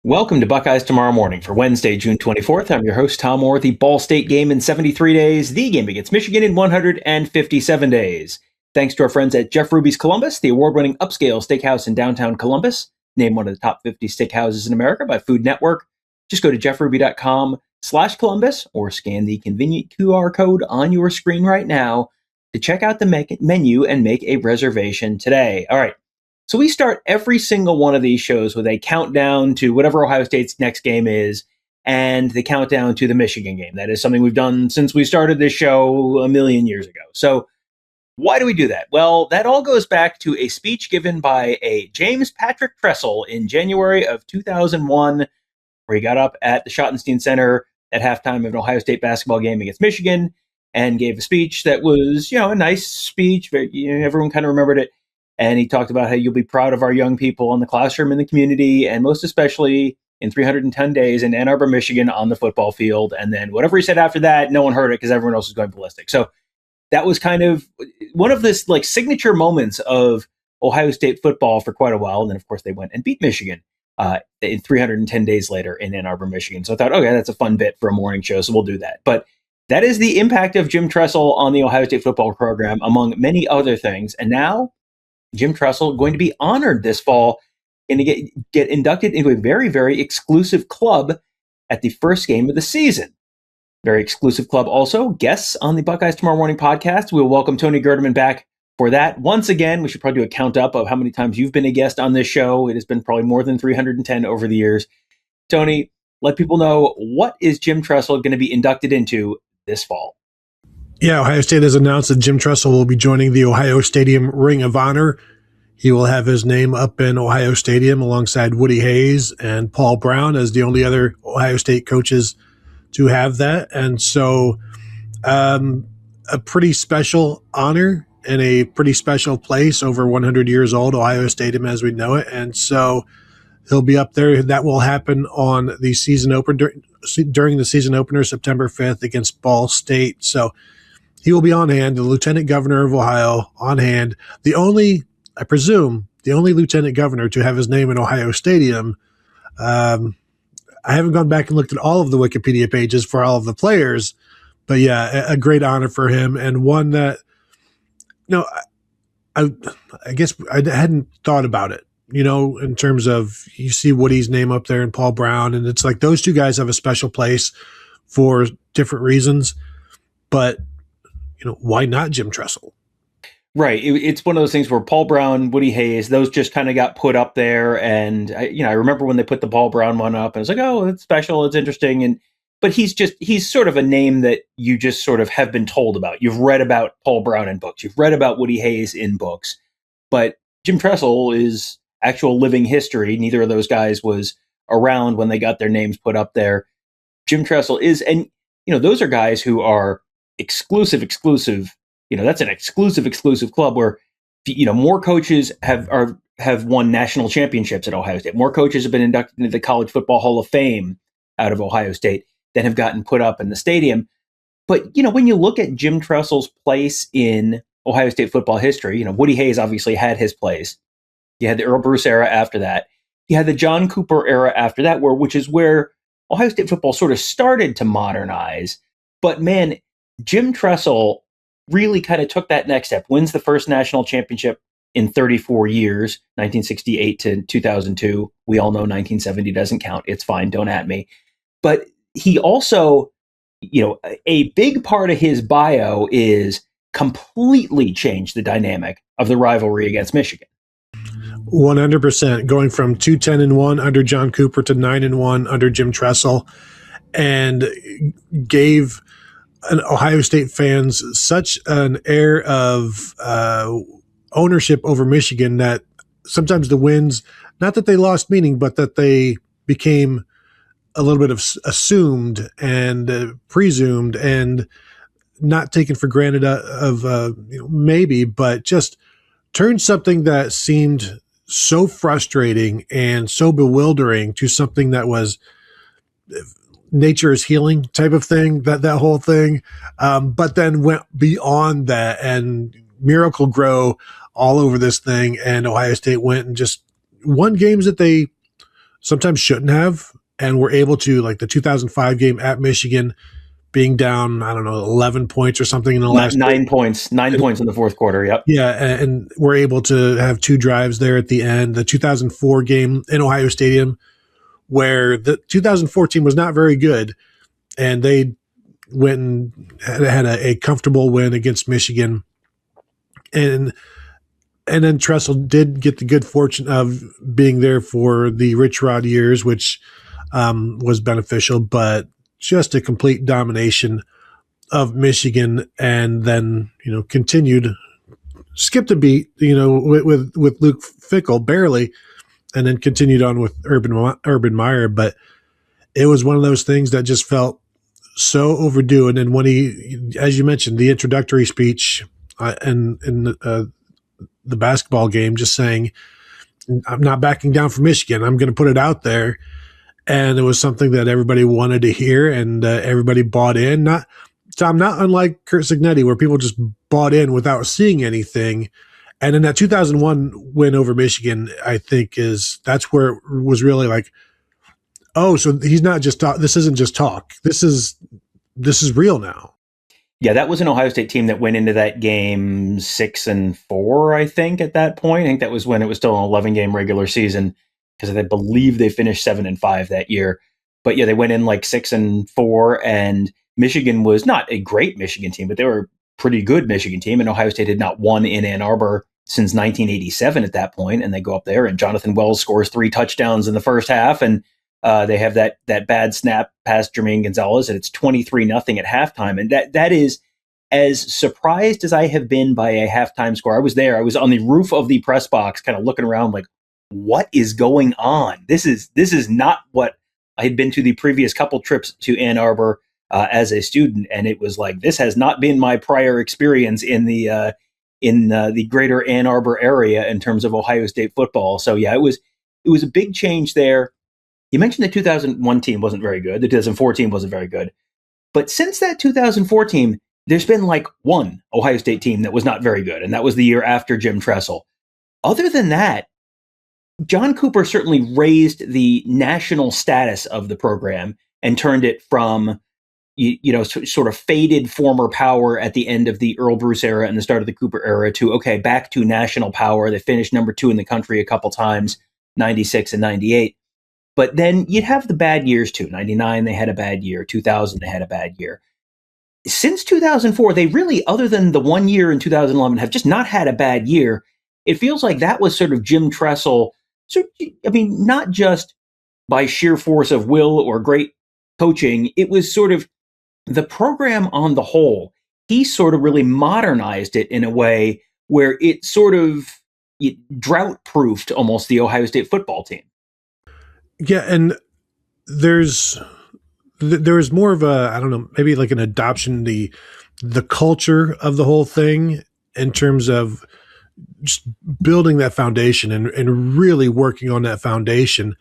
Welcome to Buckeyes Tomorrow Morning for Wednesday, June 24th. I'm your host, Tom Orr. The Ball State game in 73 days, the game against Michigan in 157 days. Thanks to our friends at Jeff Ruby's Columbus, the award-winning upscale steakhouse in downtown Columbus, named one of the top 50 steakhouses in America by Food Network. Just go to jeffruby.com/Columbus or scan the convenient QR code on your screen right now to check out the menu and make a reservation today. All right. So we start every single one of these shows with a countdown to whatever Ohio State's next game is and the countdown to the Michigan game. That is something we've done since we started this show a million years ago. So why do we do that? Well, that all goes back to a speech given by a James Patrick Tressel in January of 2001, where he got up at the Schottenstein Center at halftime of an Ohio State basketball game against Michigan and gave a speech that was, a nice speech. Everyone kind of remembered it. And he talked about how you'll be proud of our young people in the classroom, in the community, and most especially in 310 days in Ann Arbor, Michigan on the football field. And then whatever he said after that, no one heard it because everyone else was going ballistic. So that was kind of one of this signature moments of Ohio State football for quite a while. And then, of course, they went and beat Michigan in 310 days later in Ann Arbor, Michigan. So I thought, okay, that's a fun bit for a morning show. So we'll do that. But that is the impact of Jim Tressel on the Ohio State football program, among many other things. And now Jim Tressel going to be honored this fall and to get inducted into a very, very exclusive club at the first game of the season. Very exclusive club also. Guests on the Buckeyes Tomorrow Morning podcast. We'll welcome Tony Gerdeman back for that. Once again, we should probably do a count up of how many times you've been a guest on this show. It has been probably more than 310 over the years. Tony, let people know, what is Jim Tressel going to be inducted into this fall? Yeah, Ohio State has announced that Jim Tressel will be joining the Ohio Stadium Ring of Honor. He will have his name up in Ohio Stadium alongside Woody Hayes and Paul Brown as the only other Ohio State coaches to have that. And so a pretty special honor in a pretty special place, over 100 years old, Ohio Stadium as we know it. And so he'll be up there. That will happen on the season opener, during the season opener, September 5th against Ball State. So he will be on hand, the Lieutenant Governor of Ohio on hand. I presume, the only Lieutenant Governor to have his name in Ohio Stadium. I haven't gone back and looked at all of the Wikipedia pages for all of the players, but yeah, a great honor for him, and one that, I guess I hadn't thought about it, in terms of, you see Woody's name up there and Paul Brown, and it's like those two guys have a special place for different reasons, but why not Jim Tressel? Right. It's one of those things where Paul Brown, Woody Hayes, those just kind of got put up there. And, I remember when they put the Paul Brown one up, and it's like, oh, it's special, it's interesting. But he's sort of a name that you just sort of have been told about. You've read about Paul Brown in books. You've read about Woody Hayes in books. But Jim Tressel is actual living history. Neither of those guys was around when they got their names put up there. Jim Tressel is, and, those are guys who are exclusive. That's an exclusive club where, more coaches have won national championships at Ohio State. More coaches have been inducted into the College Football Hall of Fame out of Ohio State than have gotten put up in the stadium. But, when you look at Jim Tressel's place in Ohio State football history, Woody Hayes obviously had his place. You had the Earl Bruce era after that. You had the John Cooper era after that, which is where Ohio State football sort of started to modernize. But man, Jim Tressel really kind of took that next step, wins the first national championship in 34 years, 1968 to 2002. We all know 1970 doesn't count. It's fine. Don't at me. But he also, a big part of his bio is completely changed the dynamic of the rivalry against Michigan. 100%, going from 2-10-1 under John Cooper to 9-1 under Jim Tressel, and gave Ohio State fans such an air of ownership over Michigan that sometimes the wins, not that they lost meaning, but that they became a little bit of assumed and presumed and not taken for granted maybe, but just turned something that seemed so frustrating and so bewildering to something that was nature is healing type of thing, that whole thing. But then went beyond that and Miracle Grow all over this thing. And Ohio State went and just won games that they sometimes shouldn't have, and were able to, like the 2005 game at Michigan, being down, I don't know, 11 points or something in the last 9 points in the fourth quarter. Yep. Yeah, and we're able to have 2 drives there at the end. The 2004 game in Ohio Stadium, where the 2014 was not very good, and they went and had a comfortable win against Michigan. And then Tressel did get the good fortune of being there for the Rich Rod years, which was beneficial, but just a complete domination of Michigan, and then, continued, skipped a beat, with Luke Fickell barely, and then continued on with Urban Meyer. But it was one of those things that just felt so overdue. And then when he, as you mentioned, the introductory speech in the basketball game, just saying, I'm not backing down for Michigan. I'm going to put it out there. And it was something that everybody wanted to hear, and everybody bought in. Not unlike Curt Cignetti, where people just bought in without seeing anything. And in that 2001 win over Michigan, I think that's where it was really like, oh, so he's not just talk. This isn't just talk. This is real now. Yeah, that was an Ohio State team that went into that game 6-4, I think, at that point. I think that was when it was still an 11-game regular season, because I believe they finished 7-5 that year. But yeah, they went in like 6-4, and Michigan was not a great Michigan team, but they were a pretty good Michigan team. And Ohio State had not won in Ann Arbor since 1987 at that point. And they go up there, and Jonathan Wells scores 3 touchdowns in the first half, and they have that bad snap past Jermaine Gonzalez, and it's 23-0 at halftime. And that is, as surprised as I have been by a halftime score. I was there. I was on the roof of the press box, kind of looking around like, what is going on? This is not what I had been to the previous couple trips to Ann Arbor as a student, and it was like, this has not been my prior experience in the greater Ann Arbor area in terms of Ohio State football. So yeah, it was a big change there. You mentioned the 2001 team wasn't very good. The 2004 team wasn't very good. But since that 2004 team, there's been like one Ohio State team that was not very good, and that was the year after Jim Tressel. Other than that, John Cooper certainly raised the national status of the program and turned it from, sort of faded former power at the end of the Earl Bruce era and the start of the Cooper era to, okay, back to national power. They finished number 2 in the country a couple times, 96 and 98. But then you'd have the bad years too. 99, they had a bad year. 2000, they had a bad year. Since 2004, they really, other than the 1 year in 2011, have just not had a bad year. It feels like that was sort of Jim Tressel. So, I mean, not just by sheer force of will or great coaching, it was sort of the program on the whole. He sort of really modernized it in a way where it sort of drought-proofed almost the Ohio State football team. Yeah, and there's more of a, I don't know, maybe like an adoption, the culture of the whole thing in terms of just building that foundation and really working on that foundation.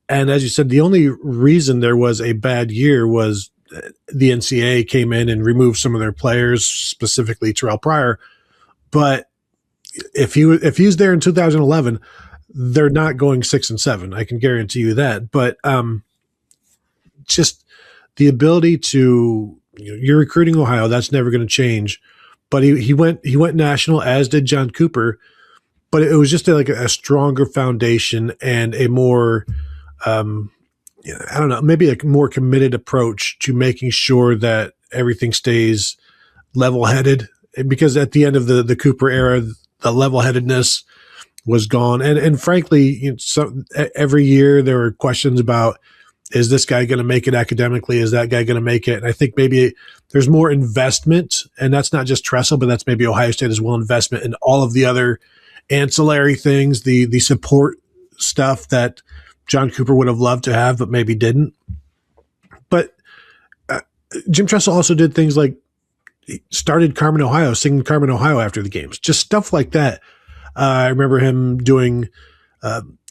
And as you said, the only reason there was a bad year was the NCAA came in and removed some of their players, specifically Terrell Pryor. But if he was there in 2011, they're not going 6-7. I can guarantee you that. But just the ability to, you're recruiting Ohio, that's never going to change. But he went national, as did John Cooper. But it was just a stronger foundation and a more, I don't know, maybe a more committed approach to making sure that everything stays level-headed. Because at the end of the Cooper era, the level-headedness was gone. And frankly, every year there were questions about, is this guy going to make it academically? Is that guy going to make it? And I think maybe there's more investment, and that's not just Tressel, but that's maybe Ohio State as well, investment in all of the other ancillary things, the support stuff that John Cooper would have loved to have, but maybe didn't. But Jim Tressel also did things like started Carmen, Ohio, singing Carmen, Ohio after the games, just stuff like that. I remember him doing,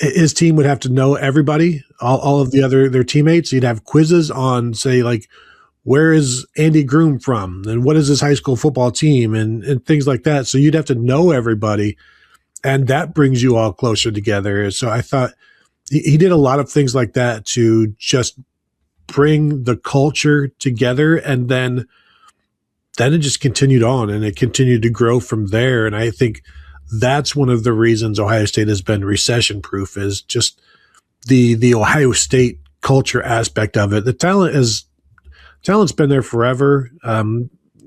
his team would have to know everybody, all of their teammates. He'd have quizzes on, say, like, where is Andy Groom from? And what is his high school football team? And things like that. So you'd have to know everybody. And that brings you all closer together. So I thought he did a lot of things like that to just bring the culture together, and then it just continued on, and it continued to grow from there. And I think that's one of the reasons Ohio State has been recession proof, is just the Ohio State culture aspect of it. The talent's been there forever.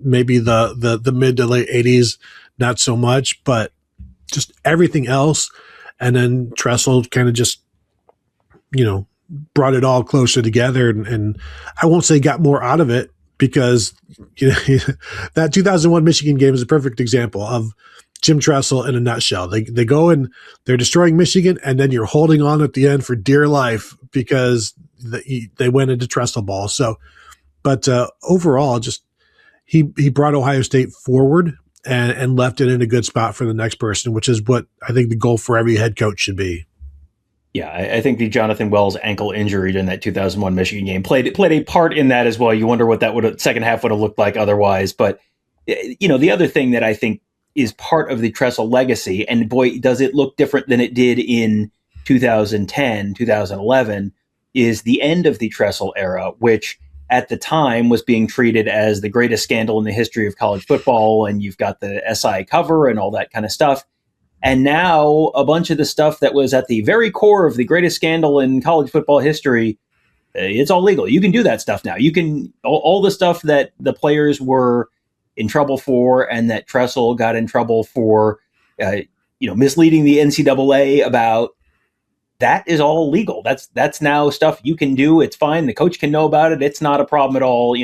Maybe the mid to late 80s, not so much, but just everything else. And then Tressel kind of just, brought it all closer together. And I won't say got more out of it, because that 2001 Michigan game is a perfect example of Jim Tressel in a nutshell. They go and they're destroying Michigan, and then you're holding on at the end for dear life because they went into Tressel ball. So, but overall, just he brought Ohio State forward and left it in a good spot for the next person, which is what I think the goal for every head coach should be. Yeah, I think the Jonathan Wells ankle injury during that 2001 Michigan game played a part in that as well. You wonder what that second half would have looked like otherwise. But, the other thing that I think is part of the Tressel legacy, and boy, does it look different than it did in 2010, 2011, is the end of the Tressel era, which at the time was being treated as the greatest scandal in the history of college football. And you've got the SI cover and all that kind of stuff. And now a bunch of the stuff that was at the very core of the greatest scandal in college football history, it's all legal. You can do that stuff now. You can, all the stuff that the players were in trouble for and that Tressel got in trouble for, misleading the NCAA about, that is all legal. That's now stuff you can do. It's fine. The coach can know about it. It's not a problem at all.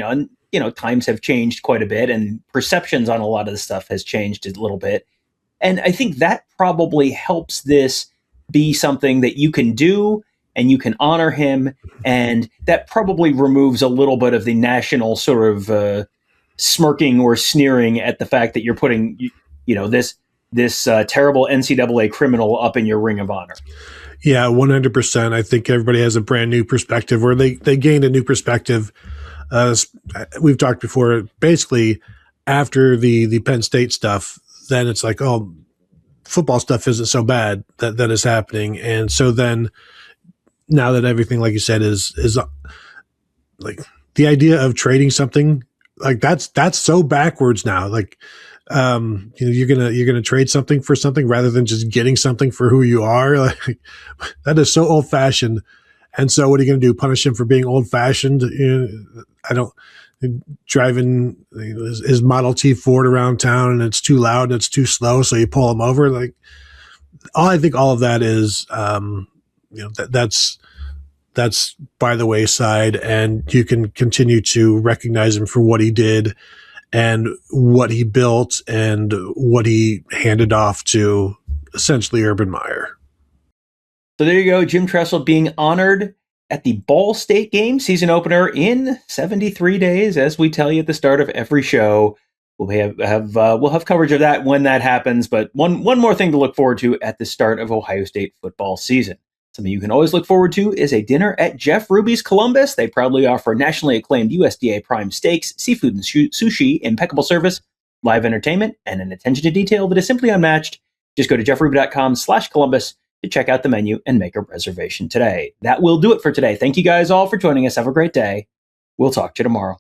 Times have changed quite a bit, and perceptions on a lot of the stuff has changed a little bit. And I think that probably helps this be something that you can do and you can honor him. And that probably removes a little bit of the national sort of smirking or sneering at the fact that you're putting, this terrible NCAA criminal up in your Ring of Honor. Yeah, 100%. I think everybody has a brand new perspective, or they gained a new perspective. We've talked before, basically after the Penn State stuff, then it's like, oh, football stuff isn't so bad that is happening. And so then now that everything, like you said, is like the idea of trading something, like that's so backwards now. Like, you're going to trade something for something rather than just getting something for who you are. Like, that is so old fashioned. And so what are you going to do? Punish him for being old fashioned? Driving his Model T Ford around town and it's too loud and it's too slow, so you pull him over. Like, I think all of that is, that's by the wayside, and you can continue to recognize him for what he did and what he built and what he handed off to essentially Urban Meyer. So there you go, Jim Tressel being honored at the Ball State game season opener in 73 days, as we tell you at the start of every show. We'll have coverage of that when that happens. But one more thing to look forward to at the start of Ohio State football season. Something you can always look forward to is a dinner at Jeff Ruby's Columbus. They proudly offer nationally acclaimed USDA prime steaks, seafood and sushi, impeccable service, live entertainment, and an attention to detail that is simply unmatched. Just go to jeffruby.com/Columbus to check out the menu and make a reservation today. That will do it for today. Thank you guys all for joining us. Have a great day. We'll talk to you tomorrow.